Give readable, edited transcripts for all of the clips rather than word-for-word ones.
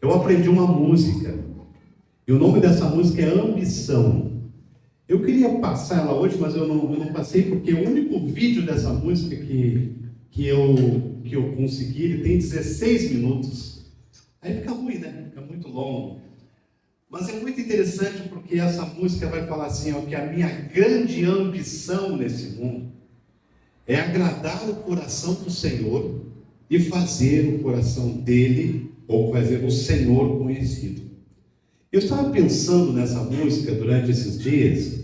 eu aprendi uma música, e o nome dessa música é Ambição. Eu queria passar ela hoje, mas eu não passei, porque o único vídeo dessa música que eu consegui, ele tem 16 minutos. Aí fica ruim, né? Fica muito longo. Mas é muito interessante porque essa música vai falar assim, ó, que a minha grande ambição nesse mundo é agradar o coração do Senhor e fazer o coração dele, ou fazer o Senhor conhecido. Eu estava pensando nessa música durante esses dias,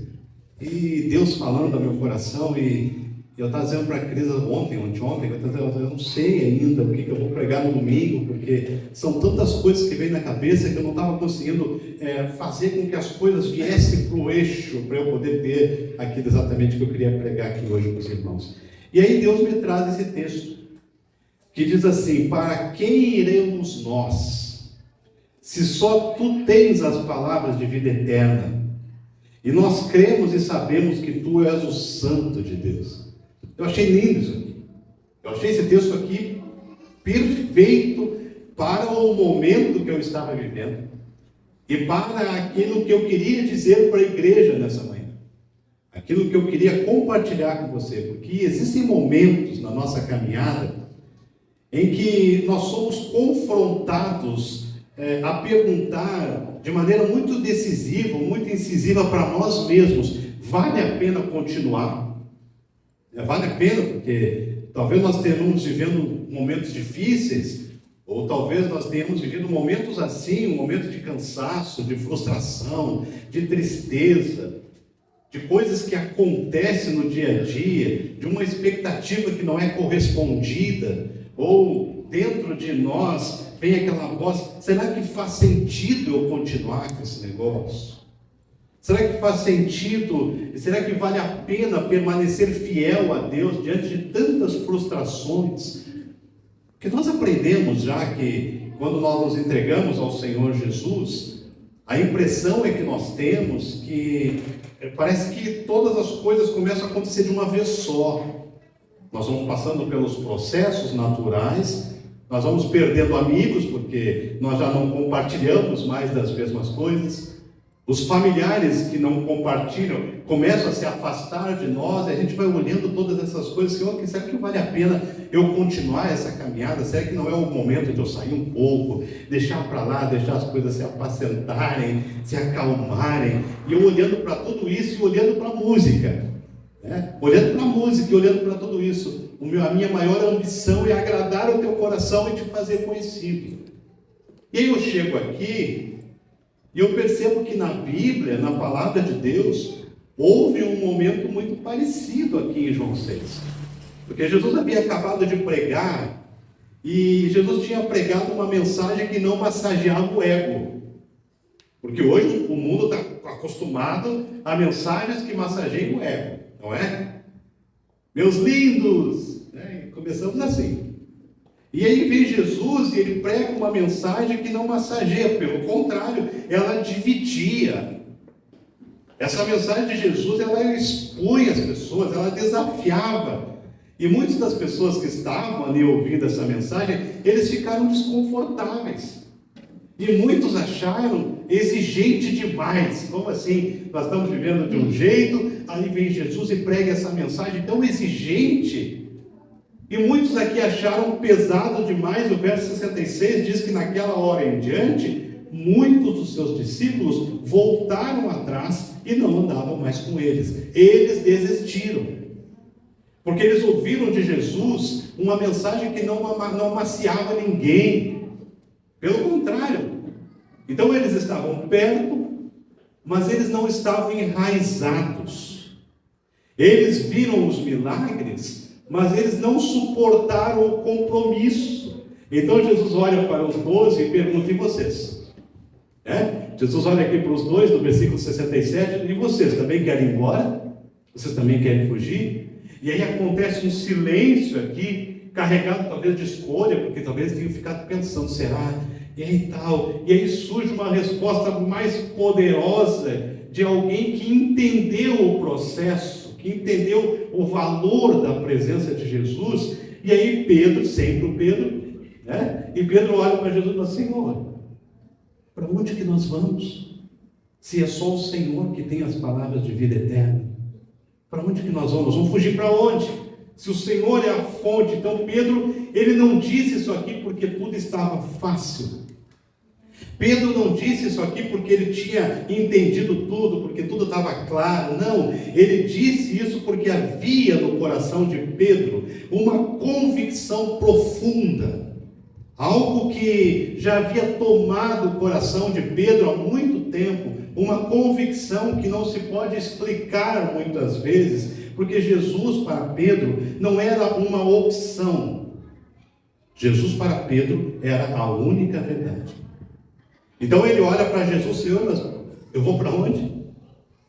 e Deus falando ao meu coração, e eu estava dizendo para a Cris ontem, eu não sei ainda o que eu vou pregar no domingo, porque são tantas coisas que vêm na cabeça que eu não estava conseguindo fazer com que as coisas viessem para o eixo, para eu poder ter aquilo exatamente que eu queria pregar aqui hoje para os irmãos. E aí Deus me traz esse texto, que diz assim: para quem iremos nós, se só tu tens as palavras de vida eterna, e nós cremos e sabemos que tu és o Santo de Deus. Eu achei lindo isso aqui. Eu achei esse texto aqui perfeito para o momento que eu estava vivendo e para aquilo que eu queria dizer para a igreja nessa manhã. Aquilo que eu queria compartilhar com você, porque existem momentos na nossa caminhada em que nós somos confrontados a perguntar de maneira muito decisiva, muito incisiva para nós mesmos: vale a pena continuar? Vale a pena, porque talvez nós tenhamos vivendo momentos difíceis, ou talvez nós tenhamos vivido momentos assim, um momento de cansaço, de frustração, de tristeza, de coisas que acontecem no dia a dia, de uma expectativa que não é correspondida, ou dentro de nós vem aquela voz: será que faz sentido eu continuar com esse negócio? Será que faz sentido? Será que vale a pena permanecer fiel a Deus diante de tantas frustrações? Porque nós aprendemos já que quando nós nos entregamos ao Senhor Jesus, a impressão é que nós temos que parece que todas as coisas começam a acontecer de uma vez só. Nós vamos passando pelos processos naturais, nós vamos perdendo amigos porque nós já não compartilhamos mais das mesmas coisas. Os familiares que não compartilham começam a se afastar de nós, e a gente vai olhando todas essas coisas, que será que vale a pena eu continuar essa caminhada? Será que não é o momento de eu sair um pouco, deixar para lá, deixar as coisas se apacentarem, se acalmarem? E eu olhando para tudo isso e olhando para a música, né? Olhando para a música e olhando para tudo isso, a minha maior ambição é agradar o teu coração e te fazer conhecido. E aí eu chego aqui e eu percebo que na Bíblia, na palavra de Deus, houve um momento muito parecido aqui em João 6. Porque Jesus havia acabado de pregar, e Jesus tinha pregado uma mensagem que não massageava o ego. Porque hoje o mundo está acostumado a mensagens que massageiam o ego, não é? Meus lindos! Né? Começamos assim. E aí vem Jesus e ele prega uma mensagem que não massageia, pelo contrário, ela dividia. Essa mensagem de Jesus, ela expunha as pessoas, ela desafiava. E muitas das pessoas que estavam ali ouvindo essa mensagem, eles ficaram desconfortáveis. E muitos acharam exigente demais. Como assim? Nós estamos vivendo de um jeito, aí vem Jesus e prega essa mensagem tão exigente. E muitos aqui acharam pesado demais. O verso 66 diz que naquela hora em diante, muitos dos seus discípulos voltaram atrás e não andavam mais com eles. Eles desistiram. Porque eles ouviram de Jesus uma mensagem que não maciava ninguém. Pelo contrário. Então eles estavam perto, mas eles não estavam enraizados. Eles viram os milagres, mas eles não suportaram o compromisso. Então Jesus olha para os 12 e pergunta: e vocês? Jesus olha aqui para os dois, no versículo 67, e vocês também querem ir embora? Vocês também querem fugir? E aí acontece um silêncio aqui, carregado talvez de escolha, porque talvez tenham ficado pensando: será? E aí tal, e aí surge uma resposta mais poderosa de alguém que entendeu o processo, que entendeu o valor da presença de Jesus. E aí Pedro, sempre o Pedro, né? E Pedro olha para Jesus e fala: Senhor, Para onde que nós vamos? Se é só o Senhor que tem as palavras de vida eterna, para onde que nós vamos? Nós vamos fugir para onde? Se o Senhor é a fonte. Então Pedro, ele não disse isso aqui porque tudo estava fácil. Pedro não disse isso aqui porque ele tinha entendido tudo, porque tudo estava claro. Não, ele disse isso porque havia no coração de Pedro uma convicção profunda, algo que já havia tomado o coração de Pedro há muito tempo, uma convicção que não se pode explicar muitas vezes, porque Jesus para Pedro não era uma opção. Jesus para Pedro era a única verdade. Então ele olha para Jesus: Senhor, mas eu vou para onde?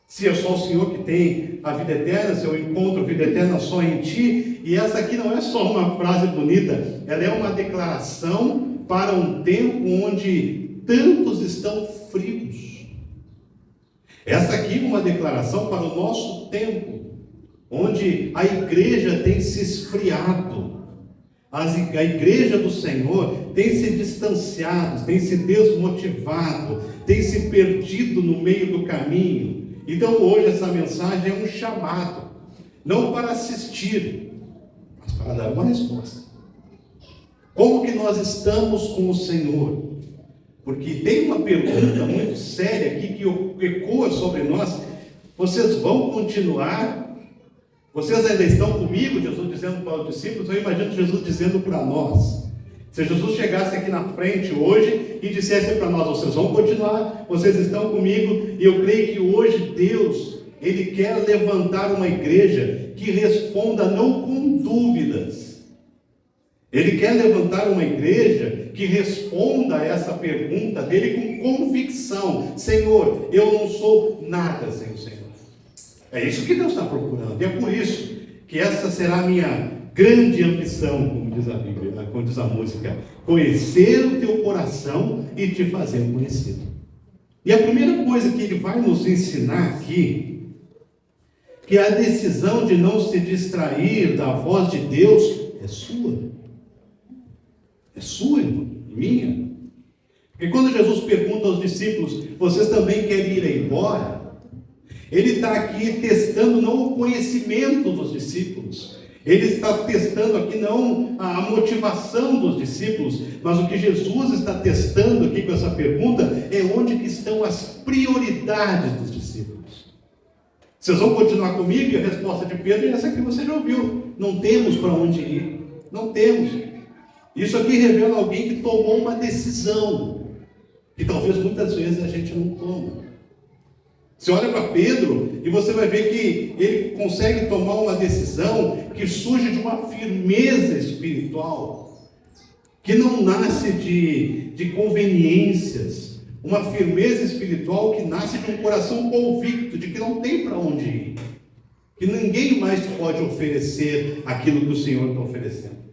Se é só o Senhor que tem a vida eterna, se eu encontro a vida eterna só em Ti. E essa aqui não é só uma frase bonita, ela é uma declaração para um tempo onde tantos estão frios. Essa aqui é uma declaração para o nosso tempo, onde a igreja tem se esfriado. A igreja do Senhor tem se distanciado, tem se desmotivado, tem se perdido no meio do caminho. Então hoje essa mensagem é um chamado, não para assistir, mas para dar uma resposta. Como que nós estamos com o Senhor? Porque tem uma pergunta muito séria aqui que ecoa sobre nós: vocês vão continuar? Vocês ainda estão comigo? Jesus dizendo para os discípulos. Eu imagino Jesus dizendo para nós. Se Jesus chegasse aqui na frente hoje e dissesse para nós: vocês vão continuar, vocês estão comigo. E eu creio que hoje Deus, Ele quer levantar uma igreja que responda não com dúvidas. Ele quer levantar uma igreja que responda a essa pergunta dele com convicção: Senhor, eu não sou nada sem o Senhor. É isso que Deus está procurando. E é por isso que essa será a minha grande ambição, como diz a Bíblia, como diz a música: conhecer o teu coração e te fazer conhecido. E a primeira coisa que ele vai nos ensinar aqui, que a decisão de não se distrair da voz de Deus é sua. É sua, irmão, e minha. Porque quando Jesus pergunta aos discípulos: vocês também querem ir embora? Ele está aqui testando não o conhecimento dos discípulos. Ele está testando aqui não a motivação dos discípulos, mas o que Jesus está testando aqui com essa pergunta é onde que estão as prioridades dos discípulos. Vocês vão continuar comigo? E a resposta de Pedro é essa que você já ouviu: não temos para onde ir, não temos. Isso aqui revela alguém que tomou uma decisão, que talvez muitas vezes a gente não toma. Você olha para Pedro e você vai ver que ele consegue tomar uma decisão que surge de uma firmeza espiritual, que não nasce de conveniências, uma firmeza espiritual que nasce de um coração convicto de que não tem para onde ir, que ninguém mais pode oferecer aquilo que o Senhor está oferecendo.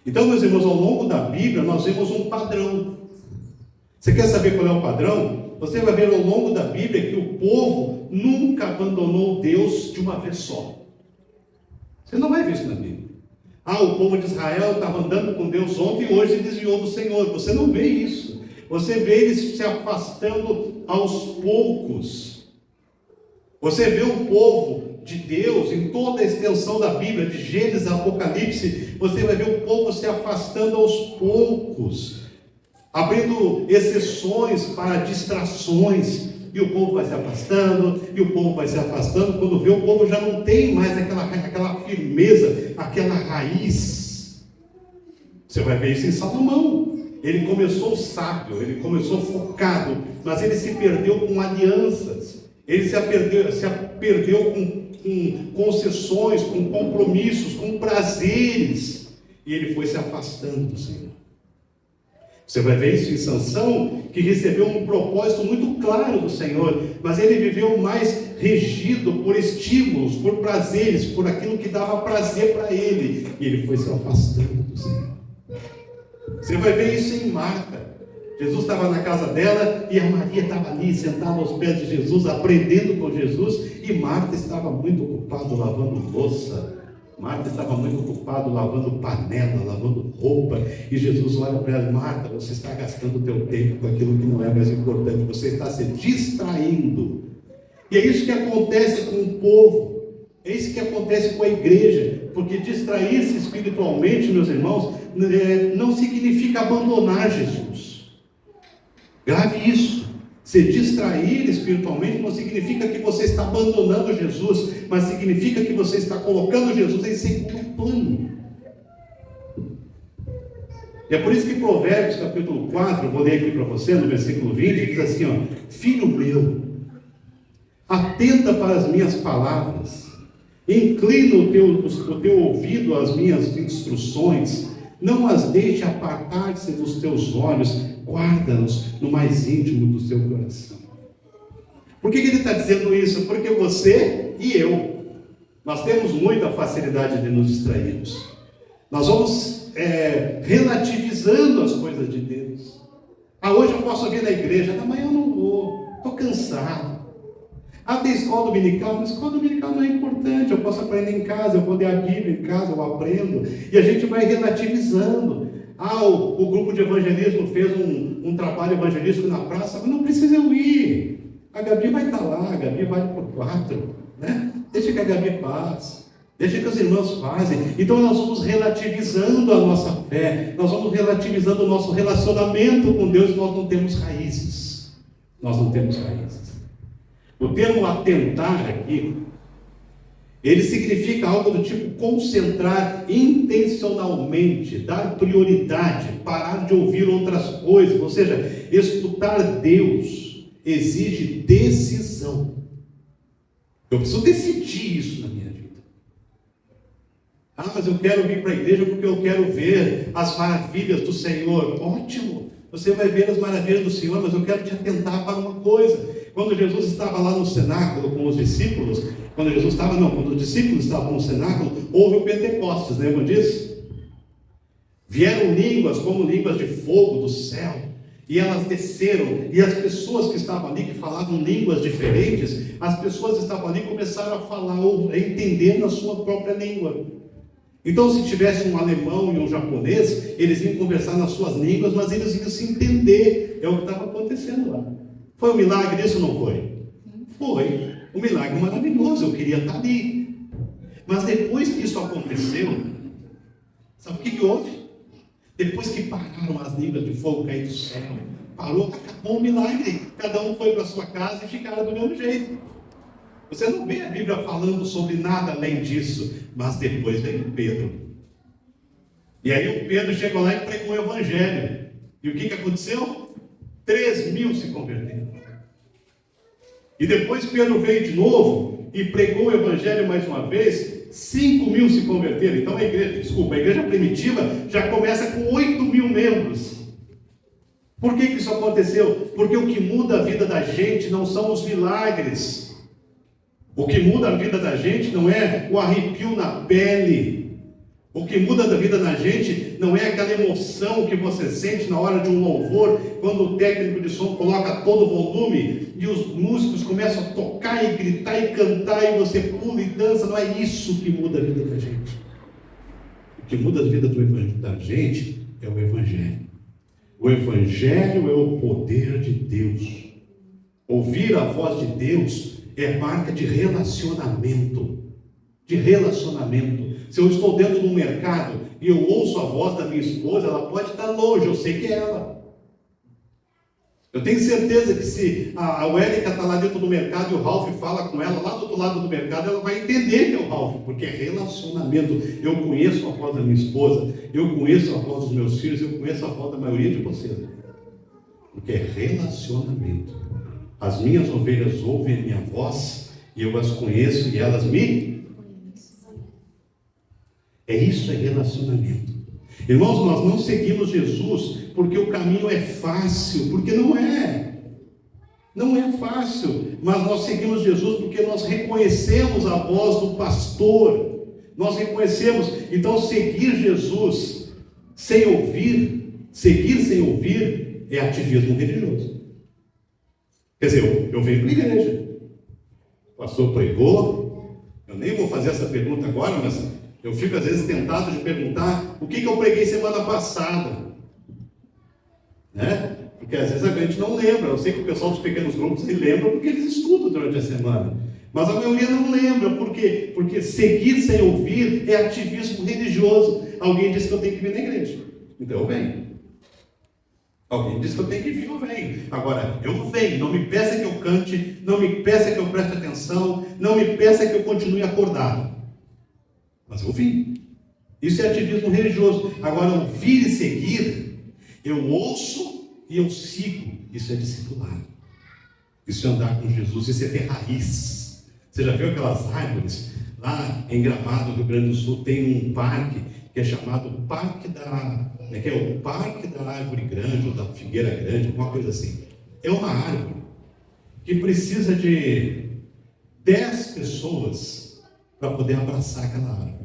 Então, meus irmãos, ao longo da Bíblia nós vemos um padrão. Você quer saber qual é o padrão? Você vai ver ao longo da Bíblia que o povo nunca abandonou Deus de uma vez só. Você não vai ver isso na Bíblia. O povo de Israel estava andando com Deus ontem e hoje se desviou do Senhor. Você não vê isso. Você vê eles se afastando aos poucos. Você vê o povo de Deus em toda a extensão da Bíblia, de Gênesis a Apocalipse. Você vai ver o povo se afastando aos poucos, abrindo exceções para distrações, e o povo vai se afastando, e o povo vai se afastando. Quando vê, o povo já não tem mais aquela firmeza, aquela raiz. Você vai ver isso em Salomão. Ele começou sábio, ele começou focado, mas ele se perdeu com alianças, ele se perdeu com concessões, com compromissos, com prazeres, e ele foi se afastando do Senhor. Você vai ver isso em Sansão, que recebeu um propósito muito claro do Senhor, mas ele viveu mais regido por estímulos, por prazeres, por aquilo que dava prazer para ele, e ele foi se afastando do Senhor. Você vai ver isso em Marta. Jesus estava na casa dela e a Maria estava ali sentada aos pés de Jesus, aprendendo com Jesus, e Marta estava muito ocupada lavando louça, Marta estava muito ocupada lavando panela, lavando roupa, e Jesus olha para ela: Marta, você está gastando o teu tempo com aquilo que não é mais importante, você está se distraindo. E é isso que acontece com o povo, é isso que acontece com a igreja, porque distrair-se espiritualmente, meus irmãos, não significa abandonar Jesus. Grave isso. Se distrair espiritualmente não significa que você está abandonando Jesus, mas significa que você está colocando Jesus em segundo plano. E é por isso que Provérbios capítulo 4, vou ler aqui para você, no versículo 20, diz assim: ó, filho meu, atenta para as minhas palavras, inclina o teu ouvido às minhas instruções, não as deixe apartar-se dos teus olhos, guarda-nos no mais íntimo do teu coração. Por que ele está dizendo isso? Porque você e eu, nós temos muita facilidade de nos distrairmos. Nós vamos relativizando as coisas de Deus. Hoje eu posso vir na igreja, amanhã eu não vou, estou cansado. Tem escola dominical, mas escola dominical não é importante, eu posso aprender em casa, eu vou ler a Bíblia em casa, eu aprendo. E a gente vai relativizando. O grupo de evangelismo fez um trabalho evangelístico na praça, mas não precisa eu ir. A Gabi vai estar lá, a Gabi vai para o quarto, né? Deixa que a Gabi faz, deixa que os irmãos fazem. Então nós vamos relativizando a nossa fé, nós vamos relativizando o nosso relacionamento com Deus, e nós não temos raízes. Nós não temos raízes. O termo atentar aqui, ele significa algo do tipo concentrar intencionalmente, dar prioridade, parar de ouvir outras coisas, ou seja, escutar Deus exige decisão. Eu preciso decidir isso na minha vida. Mas eu quero vir para a igreja porque eu quero ver as maravilhas do Senhor. Ótimo, você vai ver as maravilhas do Senhor, mas eu quero te atentar para uma coisa. Quando Jesus estava lá no cenáculo com os discípulos, quando os discípulos estavam no cenáculo, houve o Pentecostes, lembra disso? Vieram línguas como línguas de fogo do céu, e elas desceram, e as pessoas que estavam ali, que falavam línguas diferentes, as pessoas que estavam ali começaram a falar, ou a entender na sua própria língua. Então, se tivesse um alemão e um japonês, eles iam conversar nas suas línguas, mas eles iam se entender. É o que estava acontecendo lá. Foi um milagre isso ou não foi? Foi um milagre maravilhoso, eu queria estar ali. Mas depois que isso aconteceu, sabe o que houve? Depois que pararam as línguas de fogo cair do céu, acabou o milagre. Cada um foi para a sua casa e ficaram do mesmo jeito. Você não vê a Bíblia falando sobre nada além disso. Mas depois veio Pedro. E aí o Pedro chegou lá e pregou o Evangelho. E o que aconteceu? 3.000 se converteram. E depois Pedro veio de novo e pregou o Evangelho mais uma vez, 5.000 se converteram. Então a igreja primitiva já começa com 8.000 membros. Por que isso aconteceu? Porque o que muda a vida da gente não são os milagres. O que muda a vida da gente não é o arrepio na pele. O que muda a vida da gente não é aquela emoção que você sente na hora de um louvor, quando o técnico de som coloca todo o volume e os músicos começam a tocar e gritar e cantar e você pula e dança. Não é isso que muda a vida da gente. O que muda a vida da gente é o Evangelho. O Evangelho é o poder de Deus. Ouvir a voz de Deus é marca de relacionamento. De relacionamento. Se eu estou dentro de um mercado e eu ouço a voz da minha esposa, ela pode estar longe, eu sei que é ela. Eu tenho certeza que se a Wélica está lá dentro do mercado e o Ralph fala com ela lá do outro lado do mercado, ela vai entender que é o Ralph, porque é relacionamento. Eu conheço a voz da minha esposa, eu conheço a voz dos meus filhos, eu conheço a voz da maioria de vocês. Porque é relacionamento. As minhas ovelhas ouvem a minha voz e eu as conheço e elas me... Isso é relacionamento. Irmãos, nós não seguimos Jesus porque o caminho é fácil, porque não é. Não é fácil, mas nós seguimos Jesus porque nós reconhecemos a voz do pastor. Nós reconhecemos. Então, seguir Jesus sem ouvir, seguir sem ouvir, é ativismo religioso. Quer dizer, eu venho para a igreja, o pastor pregou, eu nem vou fazer essa pergunta agora, mas Eu fico às vezes tentado de perguntar o que eu preguei semana passada, né? Porque às vezes a gente não lembra. Eu sei que o pessoal dos pequenos grupos se lembra porque eles estudam durante a semana. Mas a maioria não lembra. Por quê? Porque seguir sem ouvir é ativismo religioso. Alguém disse que eu tenho que vir na igreja. Então eu venho. Alguém disse que eu tenho que vir, eu venho. Agora, eu venho. Não me peça que eu cante, não me peça que eu preste atenção, não me peça que eu continue acordado. Mas eu vim. Isso é ativismo religioso. Agora, ouvir e seguir, eu ouço e eu sigo. Isso é discipulado. Isso é andar com Jesus, isso é ter raiz. Você já viu aquelas árvores? Lá em Gramado, Rio Grande do Sul, tem um parque que é chamado Parque da... o Parque da Árvore Grande, ou da Figueira Grande, alguma coisa assim. É uma árvore que precisa de 10 pessoas para poder abraçar aquela árvore.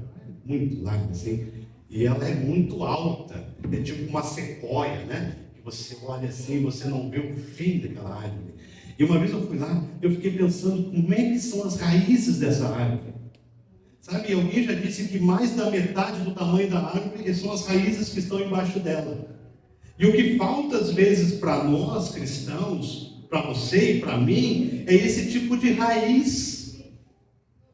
Muito larga assim. E ela é muito alta. É tipo uma sequoia, né? Que você olha assim, você não vê o fim daquela árvore. E uma vez eu fui lá, eu fiquei pensando como é que são as raízes dessa árvore. Sabe, alguém já disse que mais da metade do tamanho da árvore são as raízes que estão embaixo dela. E o que falta às vezes para nós cristãos, para você e para mim, é esse tipo de raiz.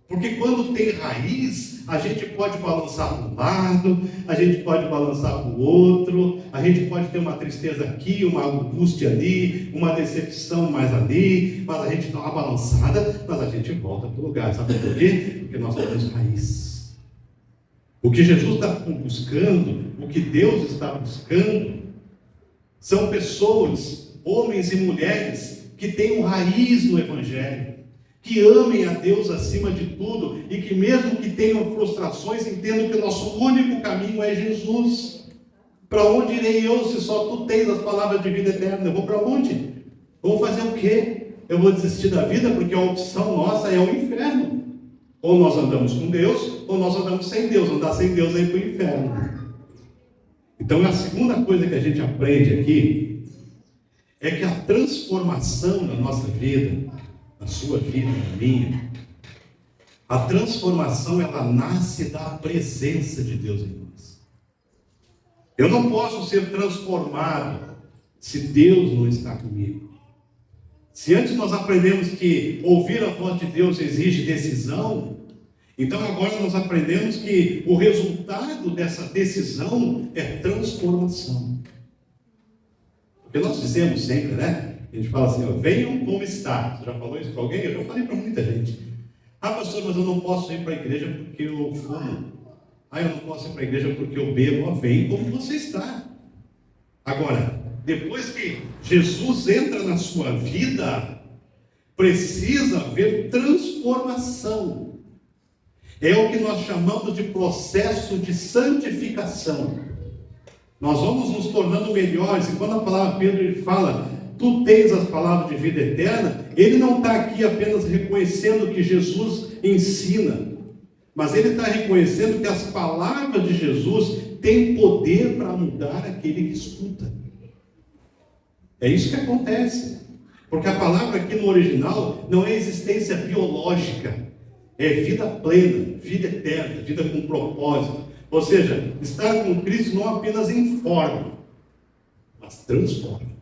Porque quando tem raiz, a gente pode balançar para um lado, a gente pode balançar para o outro, a gente pode ter uma tristeza aqui, uma angústia ali, uma decepção mais ali, mas a gente dá uma balançada, mas a gente volta para o lugar. Sabe por quê? Porque nós temos raiz. O que Jesus está buscando, o que Deus está buscando, são pessoas, homens e mulheres, que tenham raiz no Evangelho, que amem a Deus acima de tudo e que mesmo que tenham frustrações, entendam que o nosso único caminho é Jesus. Para onde irei eu se só tu tens as palavras de vida eterna? Eu vou para onde? Vou fazer o quê? Eu vou desistir da vida porque a opção nossa é o inferno. Ou nós andamos com Deus, ou nós andamos sem Deus. Andar sem Deus é ir para o inferno. Então a segunda coisa que a gente aprende aqui é que a transformação na nossa vida, na sua vida, na minha, a transformação ela nasce da presença de Deus em nós. Eu não posso ser transformado se Deus não está comigo. Se antes nós aprendemos que ouvir a voz de Deus exige decisão, então agora nós aprendemos que o resultado dessa decisão é transformação. Porque nós dizemos sempre, né? A gente fala assim, ó, venham como está. Você já falou isso para alguém? Eu já falei para muita gente. Ah, pastor, mas eu não posso ir para a igreja porque eu fumo. Ah, eu não posso ir para a igreja porque eu bebo. Vem como você está. Agora, depois que Jesus entra na sua vida, precisa haver transformação. É o que nós chamamos de processo de santificação. Nós vamos nos tornando melhores. E quando a palavra Pedro fala, tu tens as palavras de vida eterna, ele não está aqui apenas reconhecendo que Jesus ensina, mas ele está reconhecendo que as palavras de Jesus têm poder para mudar aquele que escuta. É isso que acontece. Porque a palavra aqui no original não é existência biológica, é vida plena, vida eterna, vida com propósito. Ou seja, estar com Cristo não apenas informa, mas transforma.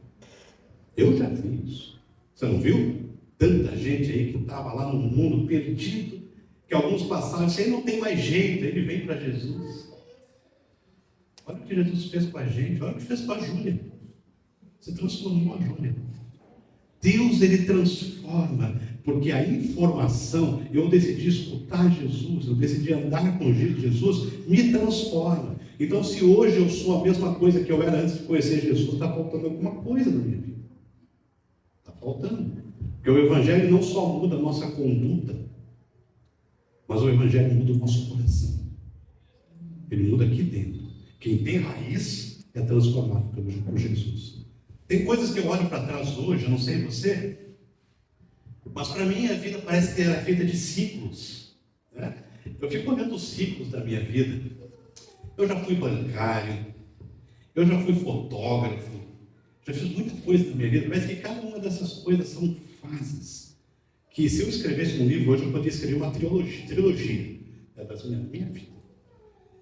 Eu já vi isso. Você não viu? Tanta gente aí que estava lá no mundo perdido, que alguns passaram, isso aí não tem mais jeito, ele vem para Jesus. Olha o que Jesus fez com a gente, olha o que fez com a Júlia. Você transformou a Júlia. Deus, ele transforma, porque a informação, eu decidi escutar Jesus, eu decidi andar com Jesus, me transforma. Então, se hoje eu sou a mesma coisa que eu era antes de conhecer Jesus, está faltando alguma coisa na minha vida. Está faltando. Porque o Evangelho não só muda a nossa conduta, mas o Evangelho muda o nosso coração. Ele muda aqui dentro. Quem tem raiz é transformado por Jesus. Tem coisas que eu olho para trás hoje, eu não sei você, mas para mim a vida parece que é feita de ciclos, né? Eu fico olhando os ciclos da minha vida. Eu já fui bancário, eu já fui fotógrafo, já fiz muita coisa na minha vida. Parece que cada uma dessas coisas são fases, que se eu escrevesse um livro hoje, eu poderia escrever uma trilogia da minha vida.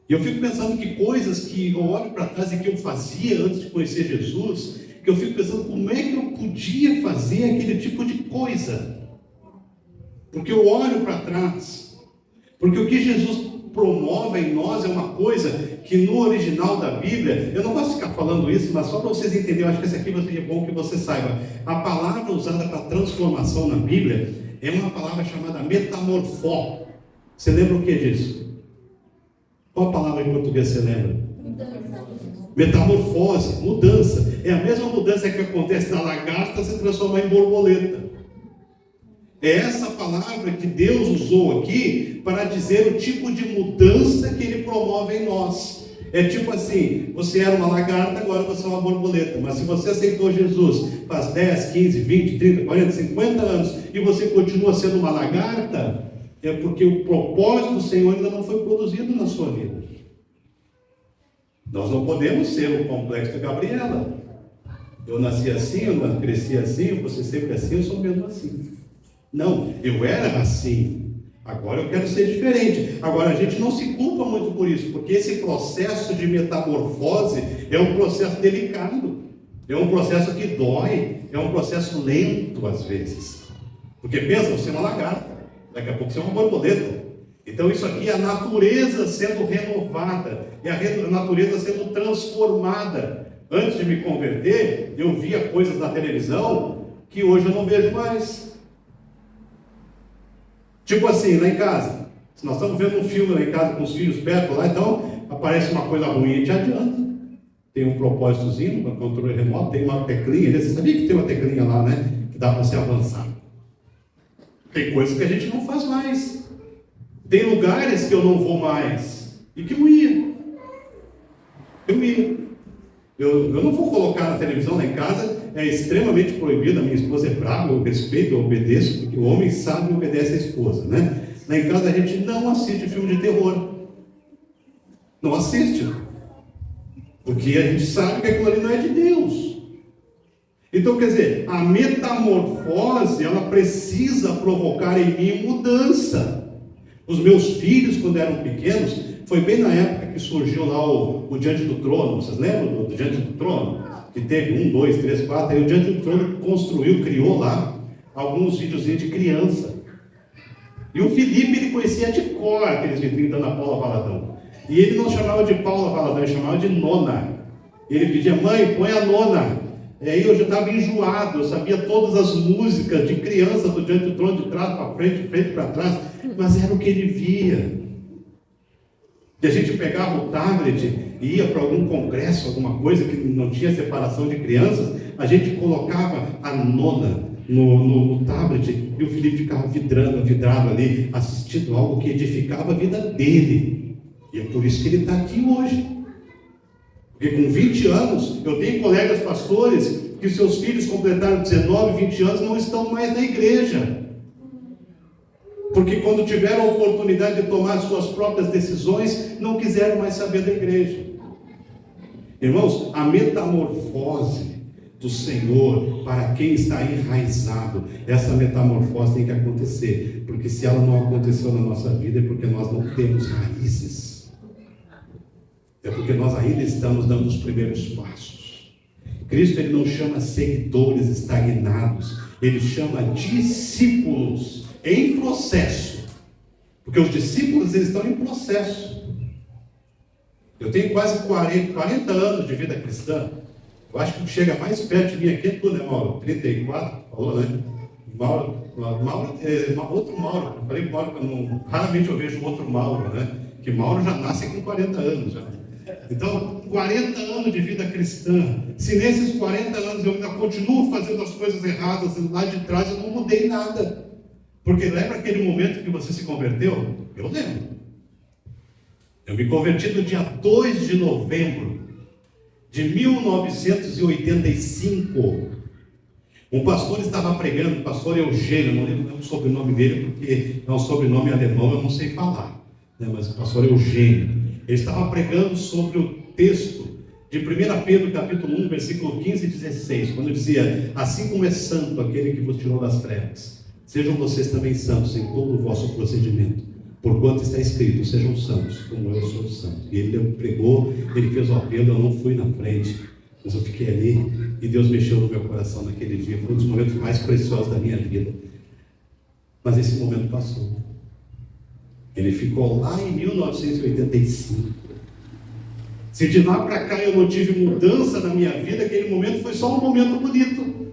E eu fico pensando que coisas que eu olho para trás e que eu fazia antes de conhecer Jesus, que eu fico pensando como é que eu podia fazer aquele tipo de coisa. Porque eu olho para trás, porque o que Jesus promove em nós é uma coisa que no original da Bíblia, eu não gosto de ficar falando isso, mas só para vocês entenderem, eu acho que esse aqui é bom que você saiba. A palavra usada para transformação na Bíblia é uma palavra chamada metamorfó. Você lembra o que disso? Qual a palavra em português você lembra? Metamorfose, mudança. É a mesma mudança que acontece na lagarta se transformar em borboleta. É essa palavra que Deus usou aqui para dizer o tipo de mudança que Ele promove em nós. É tipo assim, você era uma lagarta, agora você é uma borboleta. Mas se você aceitou Jesus faz 10, 15, 20, 30, 40, 50 anos e você continua sendo uma lagarta, é porque o propósito do Senhor ainda não foi produzido na sua vida. Nós não podemos ser o complexo de Gabriela. Eu nasci assim, eu cresci assim, eu vou ser sempre assim, eu sou mesmo assim. Não, eu era assim, agora eu quero ser diferente. Agora a gente não se culpa muito por isso, porque esse processo de metamorfose é um processo delicado, é um processo que dói, é um processo lento às vezes. Porque pensa, você é uma lagarta, daqui a pouco você é uma borboleta. Então isso aqui é a natureza sendo renovada, é a natureza sendo transformada. Antes de me converter, eu via coisas na televisão que hoje eu não vejo mais. Tipo assim, lá em casa, se nós estamos vendo um filme lá em casa com os filhos perto lá, então aparece uma coisa ruim, a gente adianta. Tem um propósitozinho, um controle remoto, tem uma teclinha, você sabia que tem uma teclinha lá, né? Que dá para você avançar. Tem coisas que a gente não faz mais. Tem lugares que eu não vou mais. E que eu ia. Eu não vou colocar na televisão lá em casa, é extremamente proibido, a minha esposa é brava, eu respeito, eu obedeço, porque o homem sabe e obedece a esposa, né? Lá em casa a gente não assiste filme de terror. Não assiste. Porque a gente sabe que aquilo ali não é de Deus. Então, quer dizer, a metamorfose, ela precisa provocar em mim mudança. Os meus filhos, quando eram pequenos, foi bem na época que surgiu lá o Diante do Trono. Vocês lembram do Diante do Trono? Que teve 1, 2, 3, 4. Aí o Diante do Trono criou lá alguns videozinhos de criança. E o Felipe, ele conhecia de cor aqueles vidrinhos da Ana Paula Valadão. E ele não chamava de Paula Valadão, ele chamava de Nona. Ele pedia, mãe, põe a Nona. E aí eu já estava enjoado, eu sabia todas as músicas de criança do Diante do Trono, de trás para frente, de frente para trás, mas era o que ele via. E a gente pegava o tablet e ia para algum congresso, alguma coisa que não tinha separação de crianças, a gente colocava a Nona no tablet e o Felipe ficava vidrado ali, assistindo algo que edificava a vida dele. E é por isso que ele está aqui hoje. Porque com 20 anos, eu tenho colegas pastores que seus filhos completaram 19, 20 anos e não estão mais na igreja. Porque quando tiveram a oportunidade de tomar suas próprias decisões, não quiseram mais saber da igreja. Irmãos, a metamorfose do Senhor para quem está enraizado, essa metamorfose tem que acontecer. Porque se ela não aconteceu na nossa vida, é porque nós não temos raízes. É porque nós ainda estamos dando os primeiros passos. Cristo, ele não chama seguidores estagnados, ele chama discípulos em processo. Porque os discípulos, eles estão em processo. Eu tenho quase 40 anos de vida cristã. Eu acho que o que chega mais perto de mim aqui é tu, né, Mauro? 34, falou, né? Mauro, outro Mauro. Eu falei Mauro, raramente eu vejo outro Mauro, né? Que Mauro já nasce com 40 anos, já. Então, 40 anos de vida cristã. Se nesses 40 anos eu ainda continuo fazendo as coisas erradas lá de trás, eu não mudei nada. Porque lembra aquele momento que você se converteu? Eu lembro. Eu me converti no dia 2 de novembro de 1985. Um pastor estava pregando, o pastor Eugênio, não lembro o sobrenome dele, porque é um sobrenome alemão, eu não sei falar, né? Mas o pastor Eugênio. Ele estava pregando sobre o texto de 1 Pedro capítulo 1, versículo 15 e 16, quando dizia, assim como é santo aquele que vos tirou das trevas, sejam vocês também santos em todo o vosso procedimento. Porquanto está escrito, sejam santos, como eu sou santo. E ele pregou, ele fez o apelo, eu não fui na frente, mas eu fiquei ali, e Deus mexeu no meu coração naquele dia. Foi um dos momentos mais preciosos da minha vida. Mas esse momento passou. Ele ficou lá em 1985. Se de lá para cá eu não tive mudança na minha vida, aquele momento foi só um momento bonito.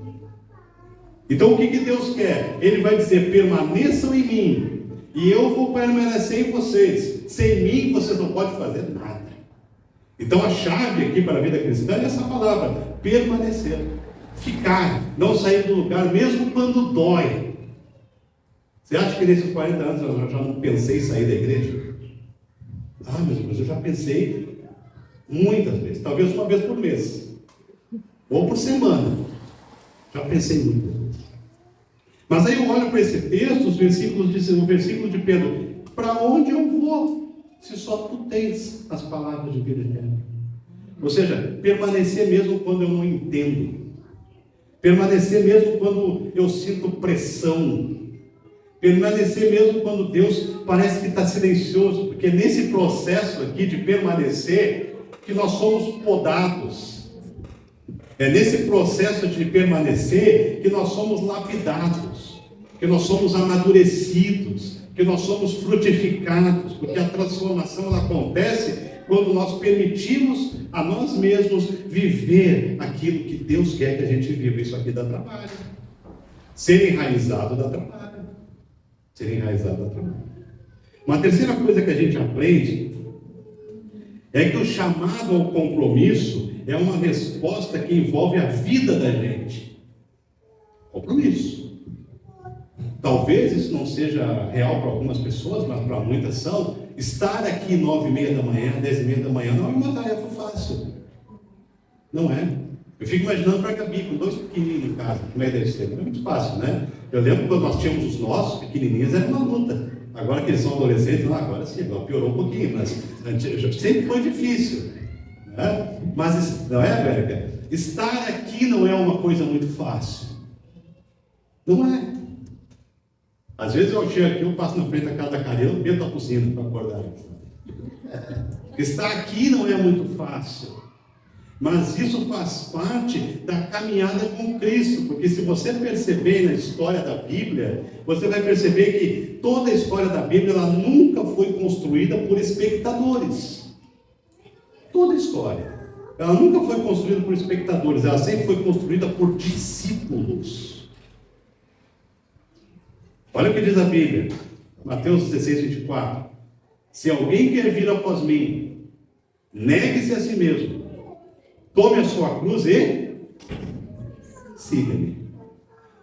Então o que Deus quer? Ele vai dizer, permaneçam em mim, e eu vou permanecer em vocês. Sem mim vocês não podem fazer nada. Então a chave aqui para a vida cristã é essa palavra, permanecer. Ficar, não sair do lugar, mesmo quando dói. Você acha que nesses 40 anos eu já não pensei em sair da igreja? Ah, meus irmãos, eu já pensei muitas vezes, talvez uma vez por mês, ou por semana. Já pensei muitas vezes. Mas aí eu olho para esse texto, o versículo de Pedro, para onde eu vou, se só tu tens as palavras de vida eterna? Ou seja, permanecer mesmo quando eu não entendo, permanecer mesmo quando eu sinto pressão, permanecer mesmo quando Deus parece que está silencioso, porque é nesse processo aqui de permanecer que nós somos podados. É nesse processo de permanecer que nós somos lapidados, que nós somos amadurecidos, que nós somos frutificados, porque a transformação ela acontece quando nós permitimos a nós mesmos viver aquilo que Deus quer que a gente viva. Isso aqui dá trabalho. Ser enraizado dá trabalho. Ser enraizado dá trabalho. Uma terceira coisa que a gente aprende é que o chamado ao compromisso é uma resposta que envolve a vida da gente. Compromisso. Talvez isso não seja real para algumas pessoas, mas para muitas são. Estar aqui 9h30 da manhã, 10h30 da manhã, não é uma tarefa fácil. Não é. Eu fico imaginando para a Gabi, com 2 pequenininhos em casa, como é que deve ser? Não é muito fácil, né? Eu lembro quando nós tínhamos os nossos pequenininhos, era uma luta. Agora que eles são adolescentes, agora sim, agora piorou um pouquinho, mas sempre foi difícil. Né? Mas, não é, velho? Estar aqui não é uma coisa muito fácil. Não é. Às vezes eu chego aqui, eu passo na frente da casa da Karina, eu meto a cozinha para acordar. Estar aqui não é muito fácil. Mas isso faz parte da caminhada com Cristo, porque se você perceber na história da Bíblia, você vai perceber que toda a história da Bíblia ela nunca foi construída por espectadores. Toda a história. Ela nunca foi construída por espectadores, ela sempre foi construída por discípulos. Olha o que diz a Bíblia, Mateus 16:24. Se alguém quer vir após mim, negue-se a si mesmo. Tome a sua cruz e siga-me.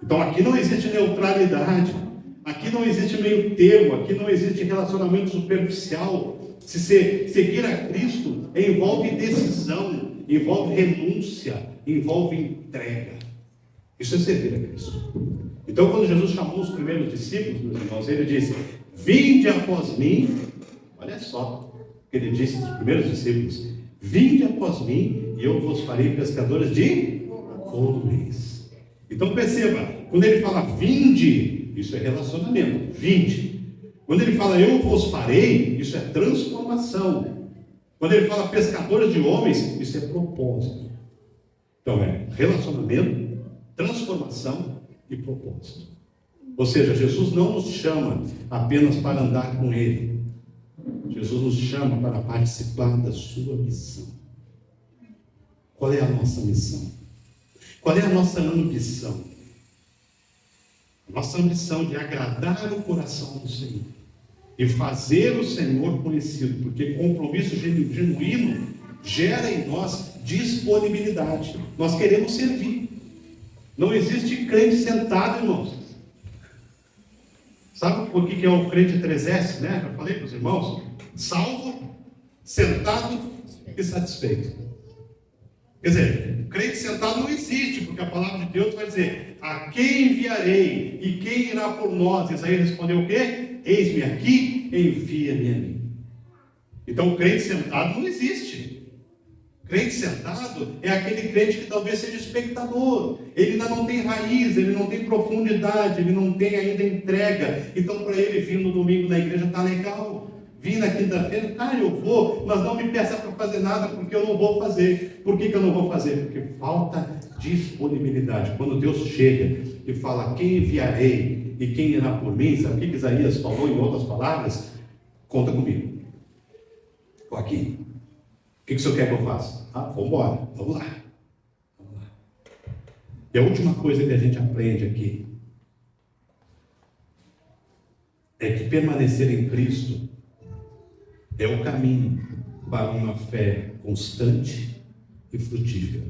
Então aqui não existe neutralidade, aqui não existe meio termo, aqui não existe relacionamento superficial. Se seguir a Cristo envolve decisão, envolve renúncia, envolve entrega. Isso é servir a Cristo. Então quando Jesus chamou os primeiros discípulos, meus irmãos, ele disse, vinde após mim. Olha só o que ele disse aos primeiros discípulos, vinde após mim e eu vos farei pescadores de homens. Então perceba, quando ele fala vinde, isso é relacionamento, vinde. Quando ele fala eu vos farei, isso é transformação. Quando ele fala pescadores de homens, isso é propósito. Então é relacionamento, transformação e propósito. Ou seja, Jesus não nos chama apenas para andar com Ele. Jesus nos chama para participar da sua missão. Qual é a nossa missão? Qual é a nossa ambição? A nossa ambição de agradar o coração do Senhor e fazer o Senhor conhecido, porque compromisso genuíno gera em nós disponibilidade. Nós queremos servir. Não existe crente sentado, irmãos. Sabe por que é o crente 3S, né? Já falei para os irmãos. Salvo, sentado e satisfeito. Quer dizer, o crente sentado não existe, porque a palavra de Deus vai dizer, a quem enviarei e quem irá por nós? Isaías respondeu o quê? Eis-me aqui, envia-me a mim. Então o crente sentado não existe. Crente sentado é aquele crente que talvez seja espectador. Ele ainda não tem raiz, ele não tem profundidade, ele não tem ainda entrega. Então, para ele vir no domingo na igreja está legal. Vir na quinta-feira, eu vou, mas não me peça para fazer nada, porque eu não vou fazer. Por que eu não vou fazer? Porque falta disponibilidade. Quando Deus chega e fala, quem enviarei e quem irá por mim, sabe o que Isaías falou em outras palavras? Conta comigo. Estou aqui. O que o senhor quer que eu faça? Vamos embora, vamos lá. E a última coisa que a gente aprende aqui é que permanecer em Cristo é o caminho para uma fé constante e frutífera.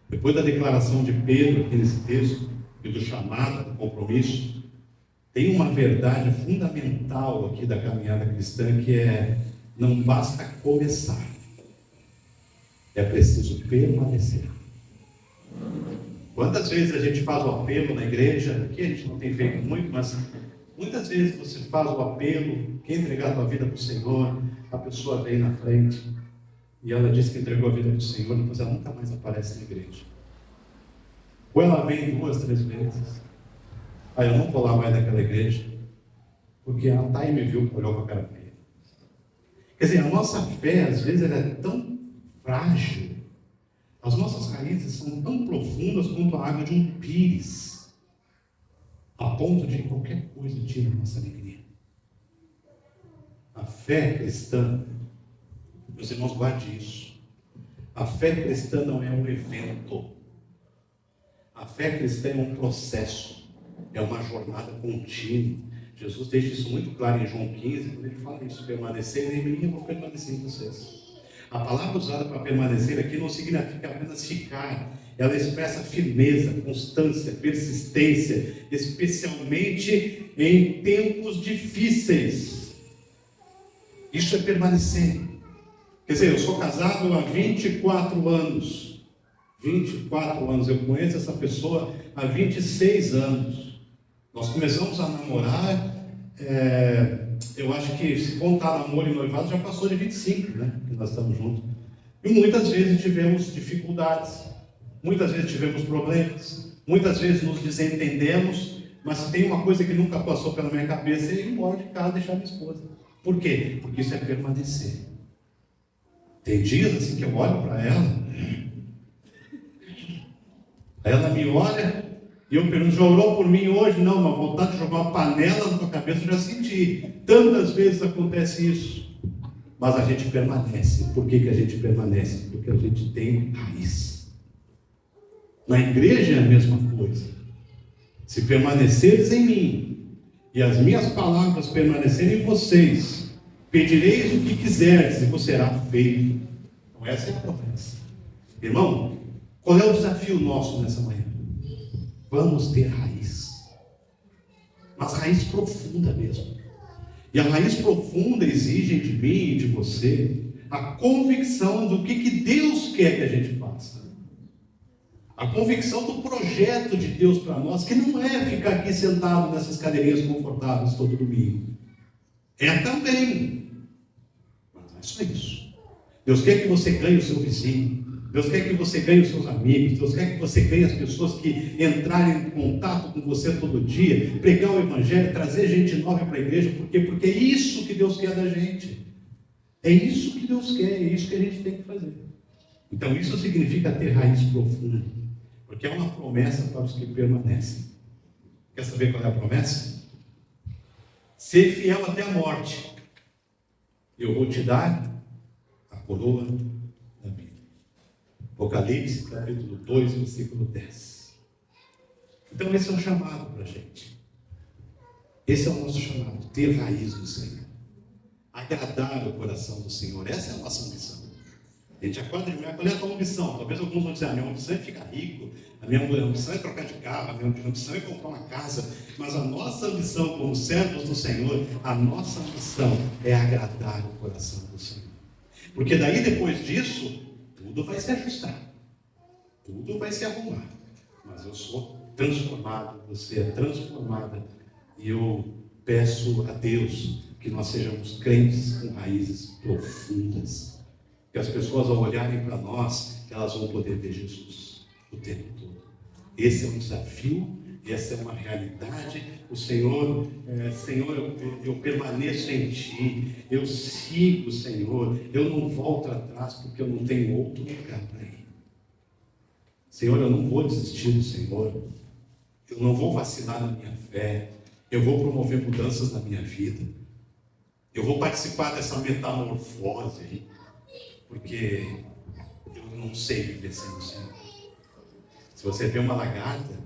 Depois da declaração de Pedro aqui nesse texto, e do chamado, do compromisso, tem uma verdade fundamental aqui da caminhada cristã, que é: não basta começar, é preciso permanecer. Quantas vezes a gente faz o apelo na igreja, aqui a gente não tem feito muito, mas muitas vezes você faz o apelo, quer entregar a tua vida para o Senhor, a pessoa vem na frente, e ela diz que entregou a vida para o Senhor, depois ela nunca mais aparece na igreja. Ou ela vem 2, 3 vezes, eu não vou lá mais naquela igreja, porque a Thay me viu, olhou com a cara feia. Quer dizer, a nossa fé, às vezes, ela é tão frágil, as nossas raízes são tão profundas quanto a água de um pires, a ponto de qualquer coisa tira a nossa alegria. A fé cristã, meus irmãos, guarde isso. A fé cristã não é um evento. A fé cristã é um processo, é uma jornada contínua. Jesus deixa isso muito claro em João 15, quando ele fala isso: permanecer em mim, eu vou permanecer em vocês. A palavra usada para permanecer aqui não significa apenas ficar, ela expressa firmeza, constância, persistência, especialmente em tempos difíceis. Isso é permanecer. Quer dizer, eu sou casado há 24 anos. 24 anos, eu conheço essa pessoa há 26 anos. Nós começamos a namorar, eu acho que, se contar namoro e noivado, já passou de 25, né? Que nós estamos juntos. E muitas vezes tivemos dificuldades, muitas vezes tivemos problemas, muitas vezes nos desentendemos, mas se tem uma coisa que nunca passou pela minha cabeça, é ir embora de casa e deixar minha esposa. Por quê? Porque isso é permanecer. Tem dias assim que eu olho para ela, ela me olha e eu pergunto: já orou por mim hoje? Não, mas vontade de jogar uma panela na tua cabeça eu já senti. Tantas vezes acontece isso. Mas a gente permanece. Por que a gente permanece? Porque a gente tem raiz. Na igreja é a mesma coisa. Se permaneceres em mim e as minhas palavras permanecerem em vocês, pedireis o que quiserdes e vos será feito. Então essa é a promessa. Irmão, qual é o desafio nosso nessa manhã? Vamos ter raiz. Mas raiz profunda mesmo. E a raiz profunda exige de mim e de você a convicção do que Deus quer que a gente faça. A convicção do projeto de Deus para nós, que não é ficar aqui sentado nessas cadeirinhas confortáveis todo domingo. É também. Mas não é só isso. Deus quer que você ganhe o seu vizinho. Deus quer que você ganhe os seus amigos. Deus quer que você ganhe as pessoas que entrarem em contato com você todo dia, pregar o evangelho, trazer gente nova para a igreja. Por quê? Porque é isso que Deus quer da gente. É isso que Deus quer, é isso que a gente tem que fazer. Então isso significa ter raiz profunda, porque é uma promessa para os que permanecem. Quer saber qual é a promessa? Ser fiel até a morte. Eu vou te dar a coroa da vida. Apocalipse, capítulo 2, versículo 10. Então esse é um chamado para a gente. Esse é o nosso chamado, ter raiz no Senhor. Agradar o coração do Senhor. Essa é a nossa missão. A gente acorda de manhã, qual é a tua ambição? Talvez alguns vão dizer: a minha ambição é ficar rico, a minha ambição é trocar de carro, a minha ambição é comprar uma casa. Mas a nossa ambição como servos do Senhor, a nossa missão é agradar o coração do Senhor. Porque daí, depois disso, tudo vai se ajustar, tudo vai se arrumar. Mas eu sou transformado, você é transformada. E eu peço a Deus que nós sejamos crentes com raízes profundas. Que as pessoas, ao olharem para nós, elas vão poder ver Jesus o tempo todo. Esse é um desafio, essa é uma realidade. O Senhor, Senhor, eu permaneço em Ti, eu sigo o Senhor, eu não volto atrás porque eu não tenho outro lugar para ir. Senhor, eu não vou desistir do Senhor, eu não vou vacilar na minha fé, eu vou promover mudanças na minha vida, eu vou participar dessa metamorfose aí, porque eu não sei viver sem o Senhor. Se você vê uma lagarta,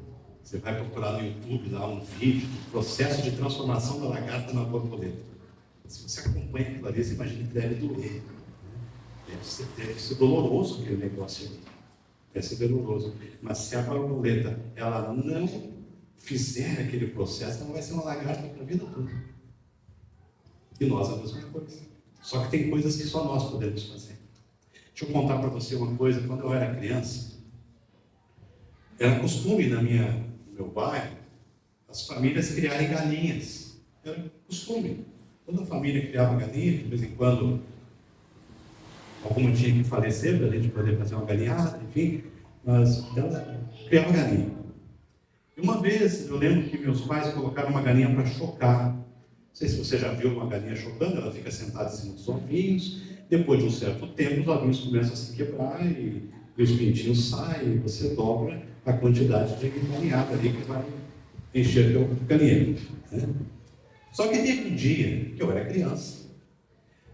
você vai procurar no YouTube lá um vídeo do processo de transformação da lagarta na borboleta. Se você acompanha aquilo ali, você imagina que deve doer. Deve ser doloroso aquele negócio ali. Deve ser doloroso. Mas se a borboleta ela não fizer aquele processo, ela vai ser uma lagarta para a vida toda. E nós a mesma coisa. Só que tem coisas que só nós podemos fazer. Deixa eu contar para você uma coisa. Quando eu era criança, era costume no meu bairro as famílias criarem galinhas. Era costume. Toda família criava galinha, de vez em quando alguma tinha que falecer para a gente poder fazer uma galinhada, enfim, mas ela criava galinha. E uma vez eu lembro que meus pais colocaram uma galinha para chocar. Não sei se você já viu uma galinha chocando, ela fica sentada em cima dos ovinhos, depois de um certo tempo os ovinhos começam a se quebrar e os pintinhos saem, e você dobra a quantidade de galinhada ali que vai encher o galinheiro. Né? Só que teve um dia que eu era criança,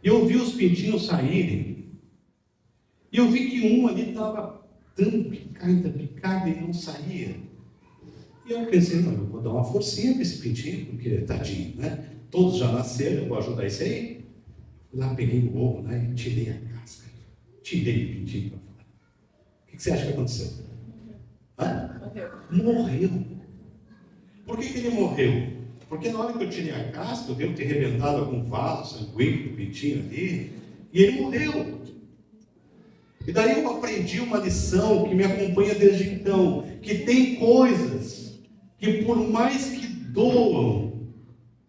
e eu vi os pintinhos saírem, e eu vi que um ali estava dando picada e não saía. E eu pensei, não, eu vou dar uma forcinha para esse pintinho, porque tadinho, né? Todos já nasceram, eu vou ajudar esse aí. Fui lá, peguei o ovo, né, e tirei a casca. Tirei o pintinho para fora. O que você acha que aconteceu? Morreu. Por que ele morreu? Porque na hora que eu tirei a casca, eu devo ter arrebentado algum vaso sanguíneo do pintinho ali, e ele morreu. E daí eu aprendi uma lição que me acompanha desde então, que tem coisas que por mais que doam,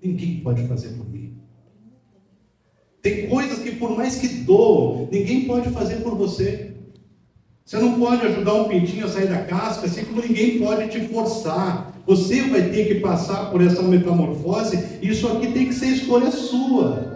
ninguém pode fazer por mim. Tem coisas que por mais que doam, ninguém pode fazer por você. Você não pode ajudar um pintinho a sair da casca, assim como ninguém pode te forçar. Você vai ter que passar por essa metamorfose, e isso aqui tem que ser escolha sua.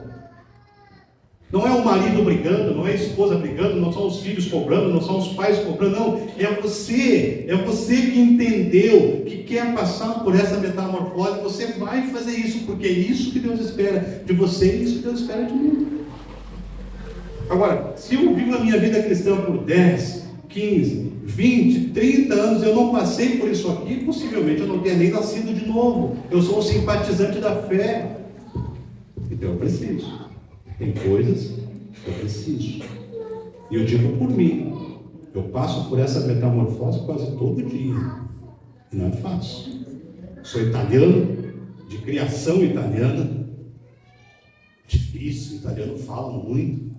Não é o marido brigando, não é a esposa brigando, não são os filhos cobrando, não são os pais cobrando, não. É você que entendeu, que quer passar por essa metamorfose. Você vai fazer isso, porque é isso que Deus espera de você e isso que Deus espera de mim. Agora, se eu vivo a minha vida cristã por 10, 15, 20, 30 anos, eu não passei por isso aqui, possivelmente eu não tenha nem nascido de novo. Eu sou um simpatizante da fé. Então eu preciso. Tem coisas que eu preciso. E eu digo por mim. Eu passo por essa metamorfose quase todo dia. E não é fácil. Sou italiano, de criação italiana. Difícil, o italiano fala muito.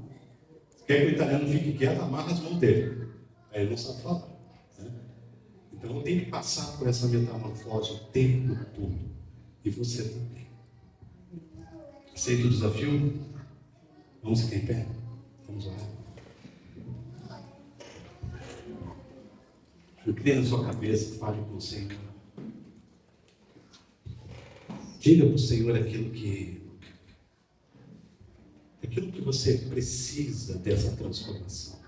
Quer que o italiano fique quieto, amarra as mãos dele. Aí ele não sabe falar. Né? Então eu tenho que passar por essa metamorfose o tempo todo. E você também. Aceita o desafio? Vamos ficar em pé? Vamos lá. Inclina na sua cabeça, fale com o Senhor. Diga para o Senhor aquilo que você precisa dessa transformação.